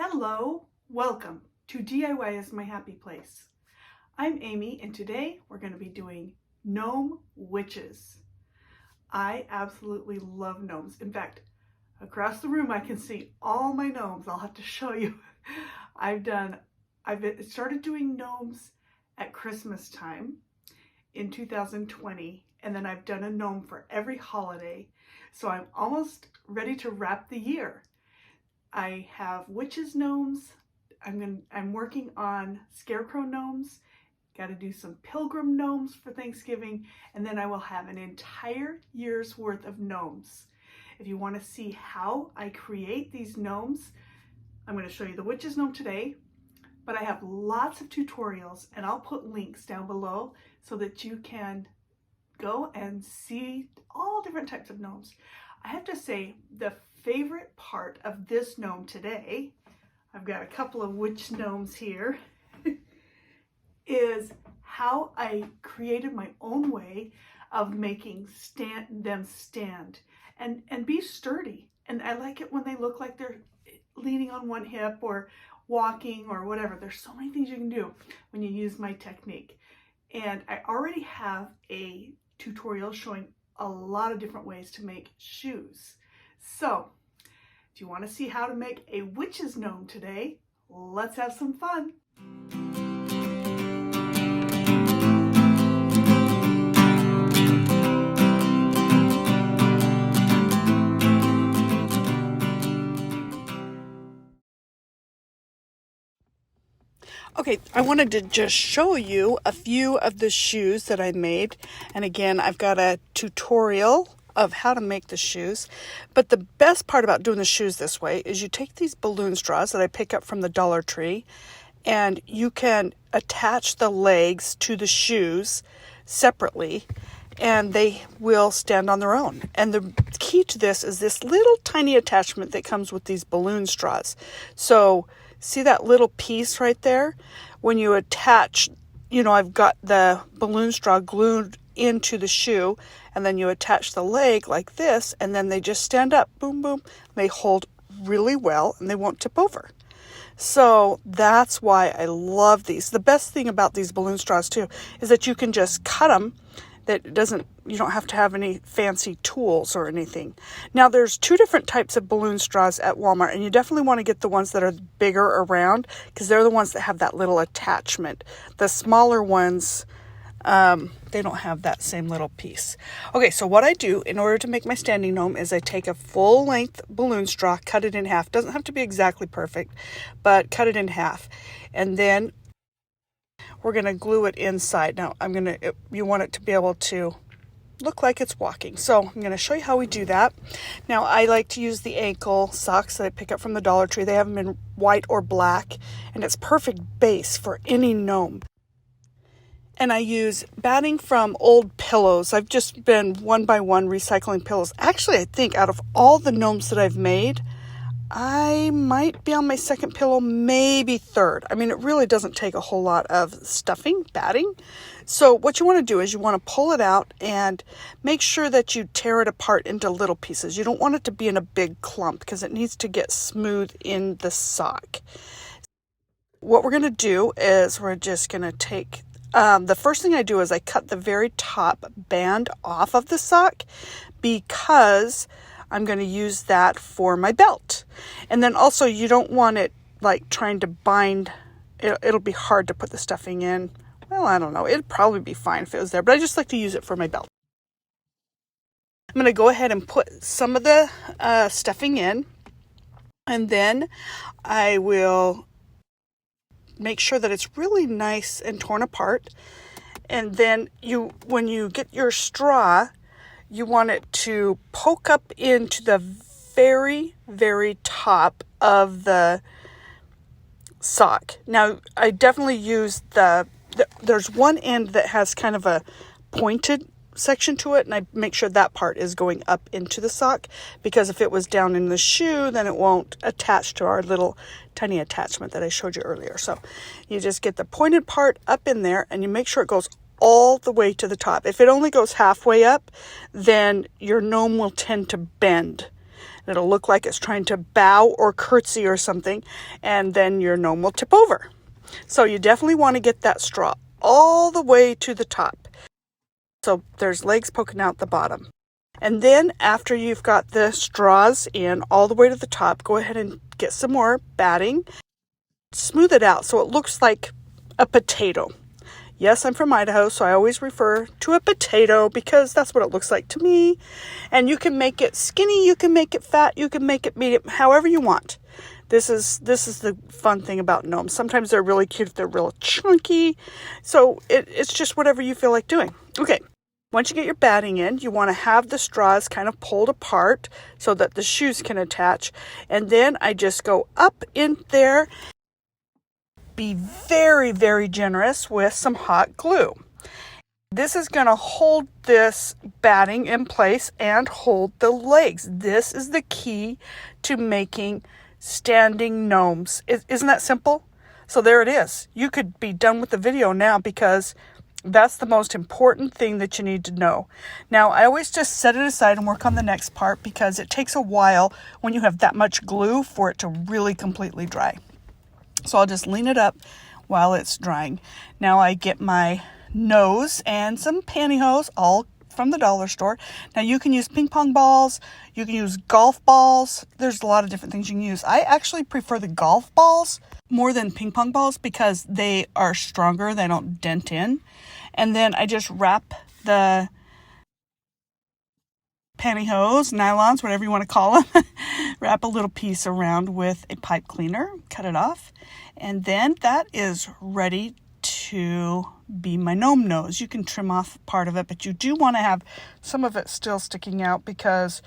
Hello, welcome to DIY is my happy place. I'm Amy and today we're going to be doing gnome witches. I absolutely love gnomes. In fact, across the room I can see all my gnomes. I'll have to show you. I've started doing gnomes at Christmas time in 2020, and then I've done a gnome for every holiday. So I'm almost ready to wrap the year. I have witches gnomes. I'm working on scarecrow gnomes. Got to do some pilgrim gnomes for Thanksgiving, and then I will have an entire year's worth of gnomes. If you want to see how I create these gnomes, I'm going to show you the witches gnome today, but I have lots of tutorials and I'll put links down below so that you can go and see all different types of gnomes. I have to say, the favorite part of this gnome today, I've got a couple of witch gnomes here, is how I created my own way of making them stand and be sturdy. And I like it when they look like they're leaning on one hip or walking or whatever. There's so many things you can do when you use my technique. And I already have a tutorial showing a lot of different ways to make shoes. So if you want to see how to make a witch's gnome today, let's have some fun. Okay, I wanted to just show you a few of the shoes that I made. And again, I've got a tutorial of how to make the shoes. But the best part about doing the shoes this way is you take these balloon straws that I pick up from the Dollar Tree, and you can attach the legs to the shoes separately, and they will stand on their own. And the key to this is this little tiny attachment that comes with these balloon straws. So see that little piece right there? When you attach, I've got the balloon straw glued into the shoe, and then you attach the leg like this, and then they just stand up, boom, boom. They hold really well, and they won't tip over. So that's why I love these. The best thing about these balloon straws too is that you can just cut them. You don't have to have any fancy tools or anything. Now there's two different types of balloon straws at Walmart, and you definitely want to get the ones that are bigger around because they're the ones that have that little attachment. The smaller ones, they don't have that same little piece. Okay, so what I do in order to make my standing gnome is I take a full length balloon straw, cut it in half. Doesn't have to be exactly perfect, but cut it in half. And then we're going to glue it inside. Now you want it to be able to look like it's walking. So I'm going to show you how we do that. Now I like to use the ankle socks that I pick up from the Dollar Tree. They have them in white or black, and it's perfect base for any gnome. And I use batting from old pillows. I've just been one by one recycling pillows. Actually, I think out of all the gnomes that I've made, I might be on my second pillow, maybe third. I mean, it really doesn't take a whole lot of stuffing, batting. So what you want to do is you want to pull it out and make sure that you tear it apart into little pieces. You don't want it to be in a big clump because it needs to get smooth in the sock. What we're going to do is we're just going to take, the first thing I do is I cut the very top band off of the sock because I'm going to use that for my belt. And then also you don't want it like trying to bind. It'll be hard to put the stuffing in. Well, I don't know. It'd probably be fine if it was there, but I just like to use it for my belt. I'm going to go ahead and put some of the stuffing in, and then I will make sure that it's really nice and torn apart. And then when you get your straw, you want it to poke up into the very, very top of the sock. Now, I definitely use there's one end that has kind of a pointed section to it, and I make sure that part is going up into the sock, because if it was down in the shoe, then it won't attach to our little tiny attachment that I showed you earlier. So you just get the pointed part up in there, and you make sure it goes all the way to the top. If it only goes halfway up, then your gnome will tend to bend. It'll look like it's trying to bow or curtsy or something, and then your gnome will tip over. So you definitely want to get that straw all the way to the top. So there's legs poking out the bottom. And then after you've got the straws in all the way to the top, go ahead and get some more batting. Smooth it out so it looks like a potato. Yes, I'm from Idaho, so I always refer to a potato because that's what it looks like to me. And you can make it skinny, you can make it fat, you can make it medium, however you want. This is the fun thing about gnomes. Sometimes they're really cute if they're real chunky. So it's just whatever you feel like doing. Okay, once you get your batting in, you want to have the straws kind of pulled apart so that the shoes can attach. And then I just go up in there. Be very, very generous with some hot glue. This is going to hold this batting in place and hold the legs. This is the key to making standing gnomes. Isn't that simple? So there it is. You could be done with the video now because that's the most important thing that you need to know. Now, I always just set it aside and work on the next part because it takes a while when you have that much glue for it to really completely dry. So I'll just lean it up while it's drying. Now I get my nose and some pantyhose, all from the dollar store. Now you can use ping pong balls, you can use golf balls. There's a lot of different things you can use. I actually prefer the golf balls more than ping pong balls because they are stronger, they don't dent in. And then I just wrap the pantyhose, nylons, whatever you want to call them, wrap a little piece around with a pipe cleaner, cut it off, and then that is ready to be my gnome nose. You can trim off part of it, but you do want to have some of it still sticking out because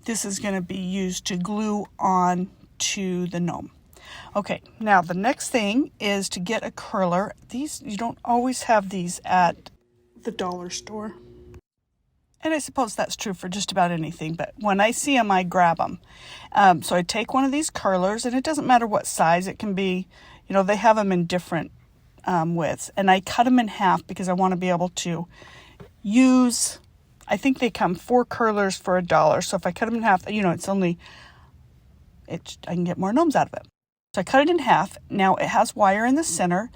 this is going to be used to glue on to the gnome. Okay, now the next thing is to get a curler. These, you don't always have these at the dollar store. And I suppose that's true for just about anything, but when I see them, I grab them. So I take one of these curlers, and it doesn't matter what size it can be. You know, they have them in different widths. And I cut them in half because I want to be able to use, I think they come 4 curlers for $1. So if I cut them in half, you know, I can get more gnomes out of it. So I cut it in half. Now it has wire in the center.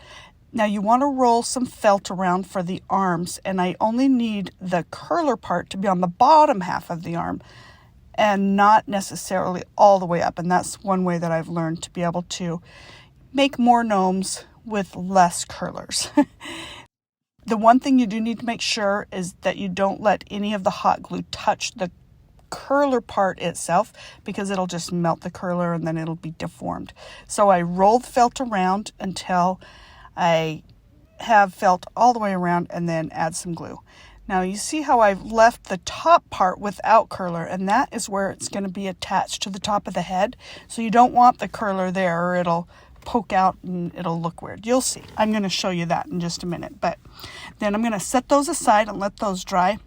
Now you want to roll some felt around for the arms, and I only need the curler part to be on the bottom half of the arm and not necessarily all the way up. And that's one way that I've learned to be able to make more gnomes with less curlers. The one thing you do need to make sure is that you don't let any of the hot glue touch the curler part itself because it'll just melt the curler and then it'll be deformed. So I roll the felt around until I have felt all the way around and then add some glue. Now you see how I've left the top part without curler, and that is where it's going to be attached to the top of the head. So you don't want the curler there or it'll poke out and it'll look weird. You'll see. I'm going to show you that in just a minute. But then I'm going to set those aside and let those dry.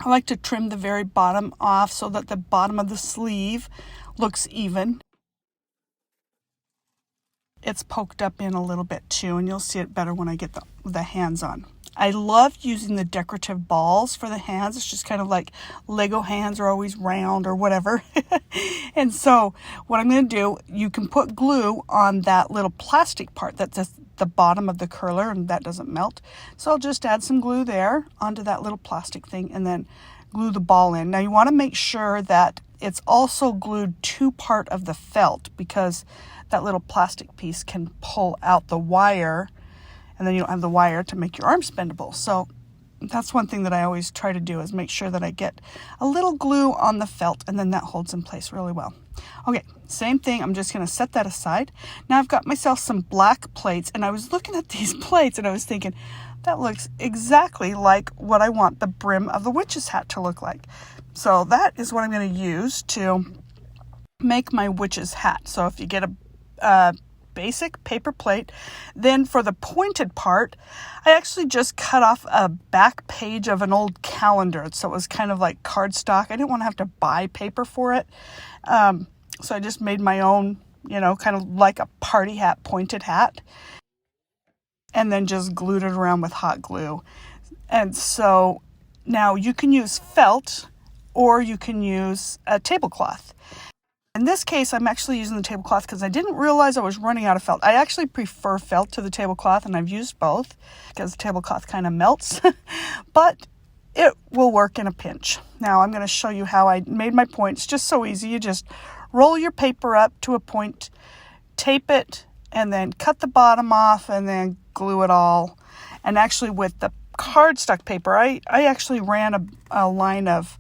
I like to trim the very bottom off so that the bottom of the sleeve looks even. It's poked up in a little bit too, and you'll see it better when I get the hands on. I love using the decorative balls for the hands. It's just kind of like Lego hands are always round or whatever. And so what I'm going to do, you can put glue on that little plastic part that's at the bottom of the curler and that doesn't melt. So I'll just add some glue there onto that little plastic thing and then glue the ball in. Now you want to make sure that it's also glued to part of the felt because that little plastic piece can pull out the wire and then you don't have the wire to make your arms bendable. So that's one thing that I always try to do is make sure that I get a little glue on the felt and then that holds in place really well. Okay, same thing. I'm just going to set that aside. Now I've got myself some black plates and I was looking at these plates and I was thinking, that looks exactly like what I want the brim of the witch's hat to look like. So that is what I'm going to use to make my witch's hat. So if you get a basic paper plate, then for the pointed part, I actually just cut off a back page of an old calendar. So it was kind of like cardstock. I didn't want to have to buy paper for it. So I just made my own, kind of like a party hat, pointed hat, and then just glued it around with hot glue. And so now you can use felt or you can use a tablecloth. In this case, I'm actually using the tablecloth because I didn't realize I was running out of felt. I actually prefer felt to the tablecloth, and I've used both because the tablecloth kind of melts, but it will work in a pinch. Now I'm going to show you how I made my points. Just so easy. You just roll your paper up to a point, tape it, and then cut the bottom off, and then glue it all. And actually with the cardstock paper, I actually ran a line of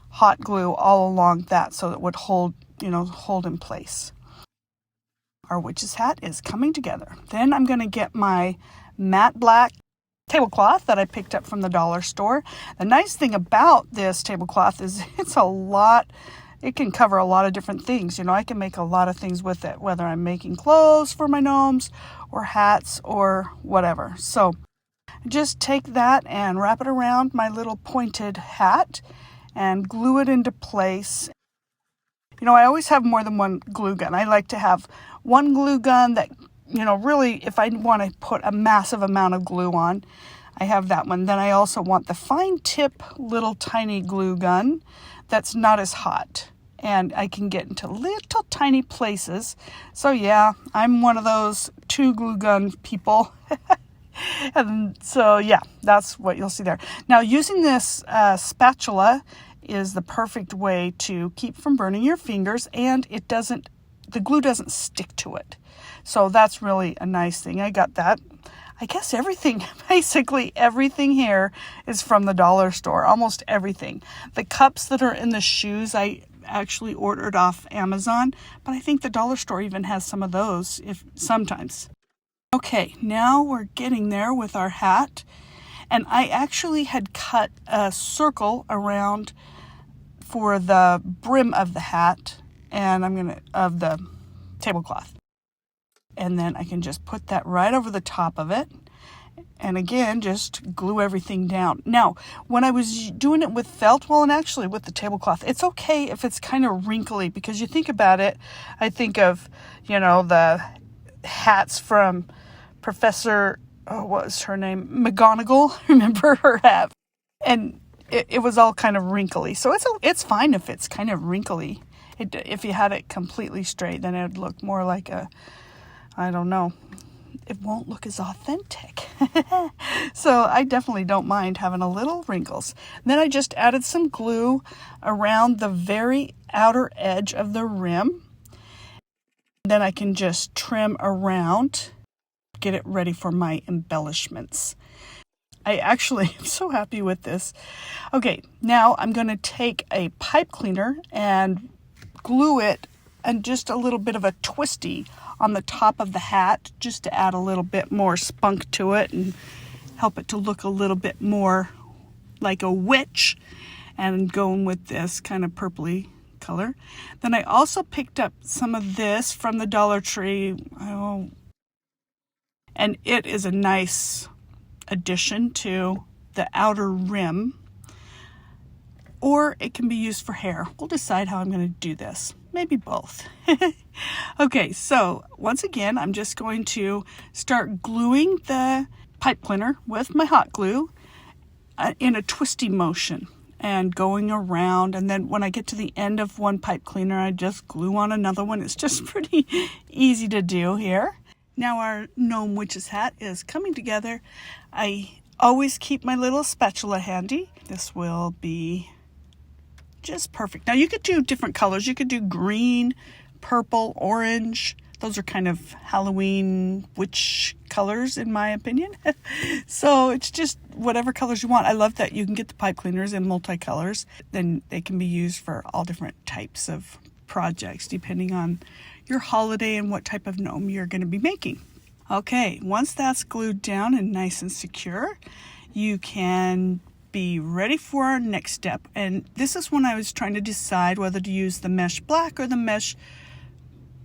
hot glue all along that so it would hold in place. Our witch's hat is coming together. Then I'm going to get my matte black tablecloth that I picked up from the dollar store. The nice thing about this tablecloth is it can cover a lot of different things. I can make a lot of things with it, whether I'm making clothes for my gnomes or hats or whatever. So just take that and wrap it around my little pointed hat and glue it into place. I always have more than one glue gun. I like to have one glue gun that, really, if I want to put a massive amount of glue on, I have that one. Then I also want the fine tip little tiny glue gun that's not as hot, and I can get into little tiny places. So yeah, I'm one of those 2 glue gun people. And so yeah, that's what you'll see there. Now using this spatula is the perfect way to keep from burning your fingers, and the glue doesn't stick to it. So that's really a nice thing. I got that. I guess basically everything here is from the dollar store, almost everything. The cups that are in the shoes, I actually ordered off Amazon, but I think the dollar store even has some of those sometimes. Okay, now we're getting there with our hat, and I actually had cut a circle around for the brim of the hat, and of the tablecloth. And then I can just put that right over the top of it. And again, just glue everything down. Now, when I was doing it with felt, and actually with the tablecloth, it's okay if it's kind of wrinkly, because you think about it, I think of, the hats from Professor, what was her name? McGonagall. Remember her hat? And it was all kind of wrinkly. So it's fine if it's kind of wrinkly. If you had it completely straight, then it would look more like I don't know. It won't look as authentic. So I definitely don't mind having a little wrinkles. And then I just added some glue around the very outer edge of the rim. Then I can just trim around, get it ready for my embellishments. I actually am so happy with this. Okay, now I'm going to take a pipe cleaner and glue it and just a little bit of a twisty on the top of the hat, just to add a little bit more spunk to it and help it to look a little bit more like a witch, and going with this kind of purpley color. Then I also picked up some of this from the Dollar Tree, and it is a nice addition to the outer rim, or it can be used for hair. We'll decide how I'm going to do this. Maybe both. Okay, so once again, I'm just going to start gluing the pipe cleaner with my hot glue in a twisty motion and going around. And then when I get to the end of one pipe cleaner, I just glue on another one. It's just pretty easy to do here. Now our gnome witch's hat is coming together. I always keep my little spatula handy. This will be just perfect. Now you could do different colors. You could do green, purple, orange. Those are kind of Halloween witch colors in my opinion. So it's just whatever colors you want. I love that you can get the pipe cleaners in multicolors. Then they can be used for all different types of projects depending on your holiday and what type of gnome you're going to be making. Okay, once that's glued down and nice and secure, you can be ready for our next step. And this is when I was trying to decide whether to use the mesh black or the mesh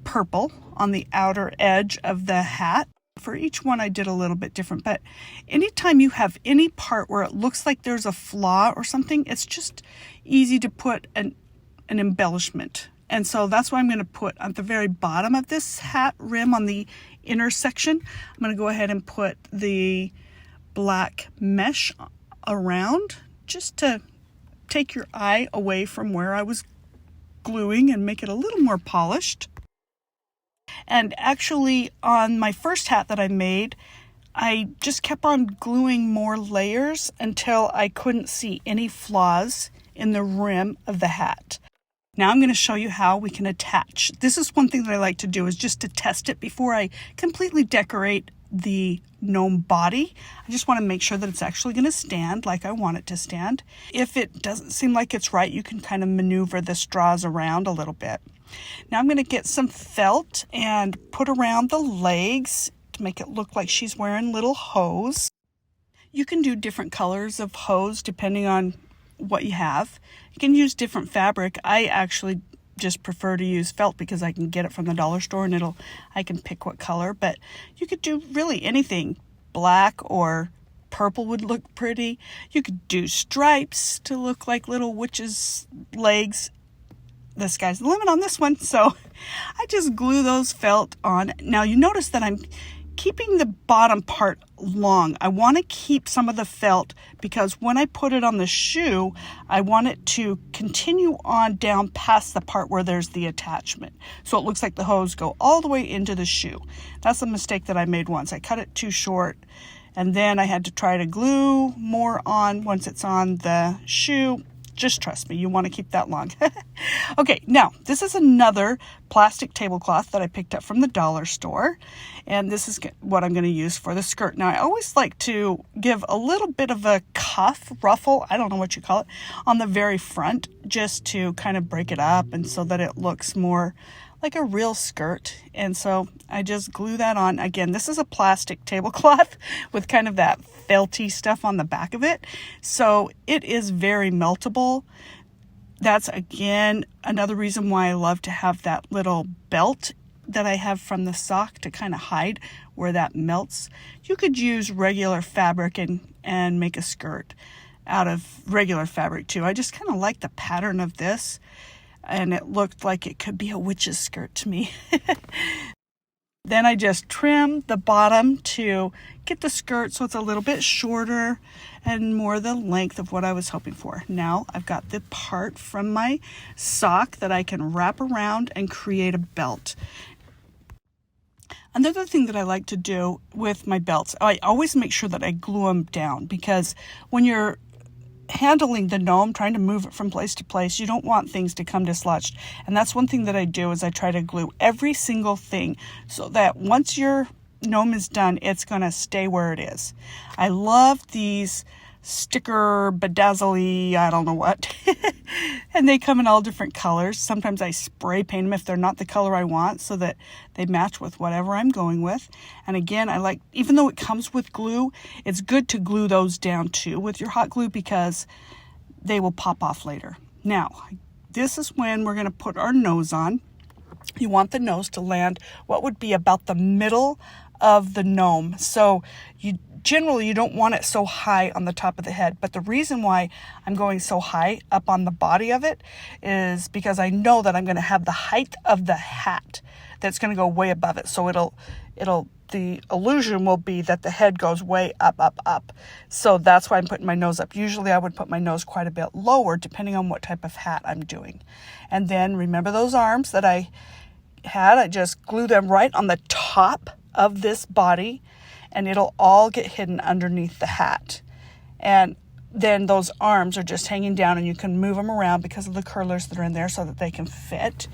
purple on the outer edge of the hat. For each one I did a little bit different, but anytime you have any part where it looks like there's a flaw or something, it's just easy to put an embellishment. And so that's what I'm going to put at the very bottom of this hat rim on the inner section. I'm going to go ahead and put the black mesh around just to take your eye away from where I was gluing and make it a little more polished. And actually on my first hat that I made, I just kept on gluing more layers until I couldn't see any flaws in the rim of the hat. Now I'm going to show you how we can attach. This is one thing that I like to do, is just to test it before I completely decorate the gnome body. I just want to make sure that it's actually going to stand like I want it to stand. If it doesn't seem like it's right, you can kind of maneuver the straws around a little bit. Now I'm going to get some felt and put around the legs to make it look like she's wearing little hose. You can do different colors of hose depending on what you have. You can use different fabric. I actually just prefer to use felt because I can get it from the dollar store and I can pick what color, but you could do really anything. Black or purple would look pretty. You could do stripes to look like little witches' legs. The sky's the limit on this one, so I just glue those felt on. Now you notice that I'm keeping the bottom part long. I want to keep some of the felt because when I put it on the shoe, I want it to continue on down past the part where there's the attachment. So it looks like the hose go all the way into the shoe. That's a mistake that I made once. I cut it too short and then I had to try to glue more on once it's on the shoe. Just trust me, you want to keep that long. Okay, now this is another plastic tablecloth that I picked up from the dollar store. And this is what I'm going to use for the skirt. Now, I always like to give a little bit of a cuff, ruffle, I don't know what you call it, on the very front, just to kind of break it up and so that it looks more like a real skirt. And so I just glue that on. Again, this is a plastic tablecloth with kind of that felty stuff on the back of it. So it is very meltable. That's, again, another reason why I love to have that little belt that I have from the sock to kind of hide where that melts. You could use regular fabric and make a skirt out of regular fabric too. I just kind of like the pattern of this, and it looked like it could be a witch's skirt to me. Then I just trim the bottom to get the skirt so it's a little bit shorter and more the length of what I was hoping for. Now I've got the part from my sock that I can wrap around and create a belt. Another thing that I like to do with my belts, I always make sure that I glue them down, because when you're handling the gnome, trying to move it from place to place, you don't want things to come dislodged. And that's one thing that I do, is I try to glue every single thing so that once your gnome is done, it's going to stay where it is. I love these sticker bedazzly, I don't know what. And they come in all different colors. Sometimes I spray paint them if they're not the color I want, so that they match with whatever I'm going with. And again, I like, even though it comes with glue, it's good to glue those down too with your hot glue, because they will pop off later. Now, this is when we're going to put our nose on. You want the nose to land what would be about the middle of the gnome. So generally you don't want it so high on the top of the head, but the reason why I'm going so high up on the body of it is because I know that I'm going to have the height of the hat that's going to go way above it. So the illusion will be that the head goes way up, up, up. So that's why I'm putting my nose up. Usually I would put my nose quite a bit lower depending on what type of hat I'm doing. And then remember those arms that I had? I just glue them right on the top of this body, and it'll all get hidden underneath the hat. And then those arms are just hanging down, and you can move them around because of the curlers that are in there so that they can fit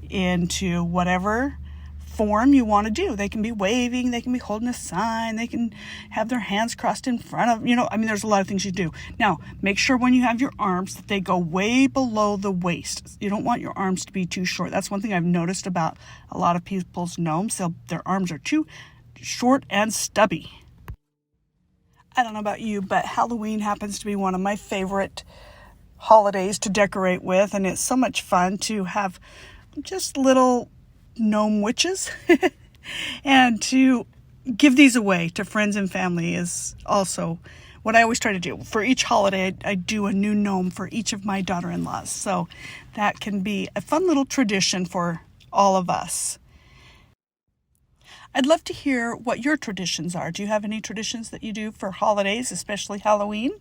into whatever form you want to do. They can be waving, they can be holding a sign, they can have their hands crossed in front of, there's a lot of things you do. Now, make sure when you have your arms that they go way below the waist. You don't want your arms to be too short. That's one thing I've noticed about a lot of people's gnomes. Their arms are too short and stubby. I don't know about you, but Halloween happens to be one of my favorite holidays to decorate with, and it's so much fun to have just little gnome witches and to give these away to friends and family is also what I always try to do. For each holiday, I do a new gnome for each of my daughter-in-laws, so that can be a fun little tradition for all of us. I'd love to hear what your traditions are. Do you have any traditions that you do for holidays, especially Halloween?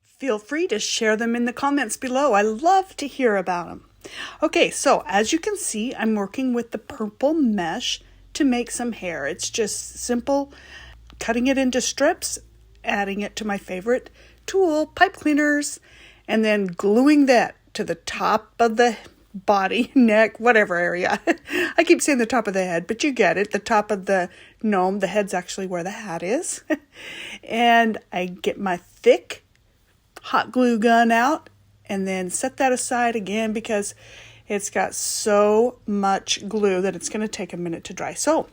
Feel free to share them in the comments below. I love to hear about them. Okay, so as you can see, I'm working with the purple mesh to make some hair. It's just simple, cutting it into strips, adding it to my favorite tool, pipe cleaners, and then gluing that to the top of the body, neck, whatever area. I keep saying the top of the head, but you get it. The top of the gnome, the head's actually where the hat is. And I get my thick hot glue gun out and then set that aside again because it's got so much glue that it's going to take a minute to dry. So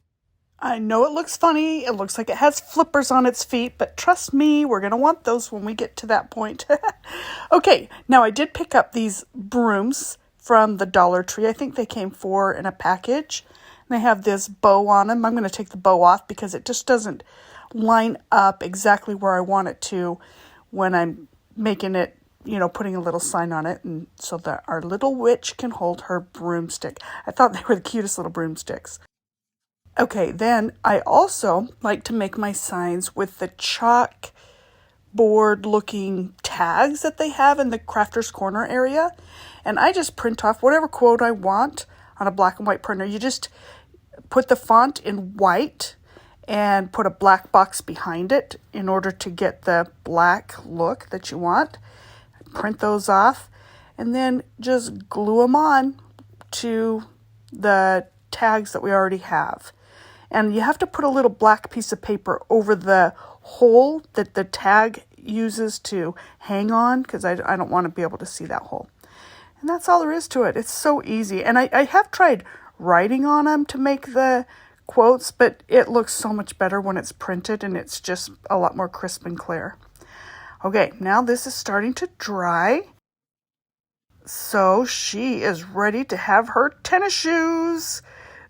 I know it looks funny. It looks like it has flippers on its feet, but trust me, we're going to want those when we get to that point. Okay, now I did pick up these brooms from the Dollar Tree. I think they came 4 in a package. And they have this bow on them. I'm going to take the bow off because it just doesn't line up exactly where I want it to when I'm making it, putting a little sign on it, and so that our little witch can hold her broomstick. I thought they were the cutest little broomsticks. Okay, then I also like to make my signs with the chalkboard looking tags that they have in the Crafter's Corner area. And I just print off whatever quote I want on a black and white printer. You just put the font in white and put a black box behind it in order to get the black look that you want. Print those off and then just glue them on to the tags that we already have. And you have to put a little black piece of paper over the hole that the tag uses to hang on because I don't want to be able to see that hole. And that's all there is to it. It's so easy. And I have tried writing on them to make the quotes, but it looks so much better when it's printed and it's just a lot more crisp and clear. Okay, now this is starting to dry. So she is ready to have her tennis shoes.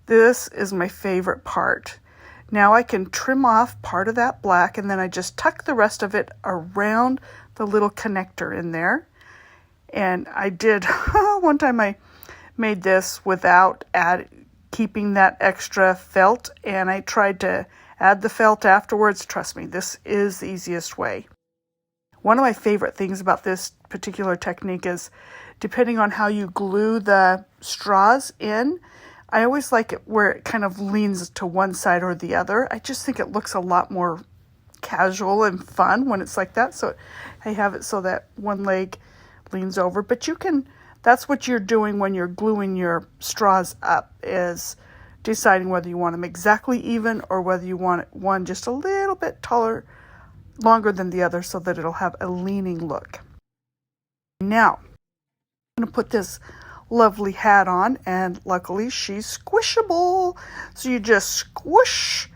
This is my favorite part. Now I can trim off part of that black and then I just tuck the rest of it around the little connector in there. And I did, one time I made this without keeping that extra felt, and I tried to add the felt afterwards. Trust me, this is the easiest way. One of my favorite things about this particular technique is depending on how you glue the straws in, I always like it where it kind of leans to one side or the other. I just think it looks a lot more casual and fun when it's like that. So I have it so that one leg leans over, but that's what you're doing when you're gluing your straws up, is deciding whether you want them exactly even or whether you want one just a little bit taller, longer than the other so that it'll have a leaning look. Now, I'm going to put this lovely hat on, and luckily she's squishable. So you just squish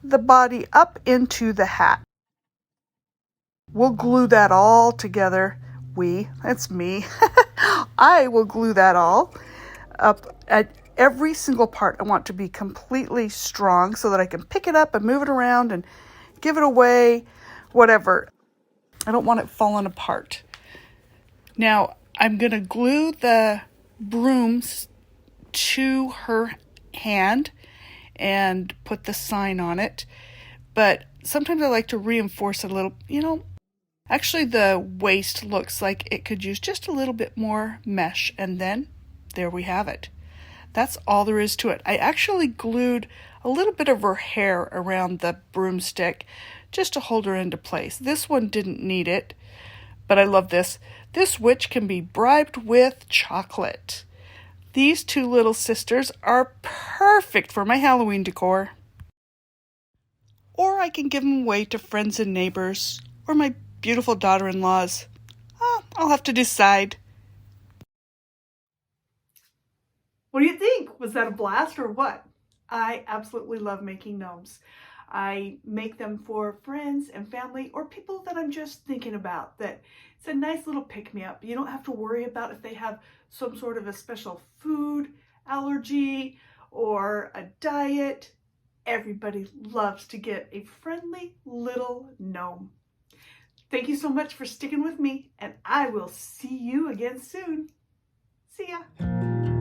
the body up into the hat. We'll glue that all together. It's me. I will glue that all up at every single part. I want to be completely strong so that I can pick it up and move it around and give it away, whatever. I don't want it falling apart. Now, I'm going to glue the brooms to her hand and put the sign on it. But sometimes I like to reinforce it a little, Actually, the waist looks like it could use just a little bit more mesh, and then there we have it. That's all there is to it. I actually glued a little bit of her hair around the broomstick just to hold her into place. This one didn't need it, but I love this. This witch can be bribed with chocolate. These two little sisters are perfect for my Halloween decor. Or I can give them away to friends and neighbors, or my beautiful daughter-in-laws. I'll have to decide. What do you think? Was that a blast or what? I absolutely love making gnomes. I make them for friends and family or people that I'm just thinking about. That it's a nice little pick-me-up. You don't have to worry about if they have some sort of a special food allergy or a diet. Everybody loves to get a friendly little gnome. Thank you so much for sticking with me, and I will see you again soon. See ya.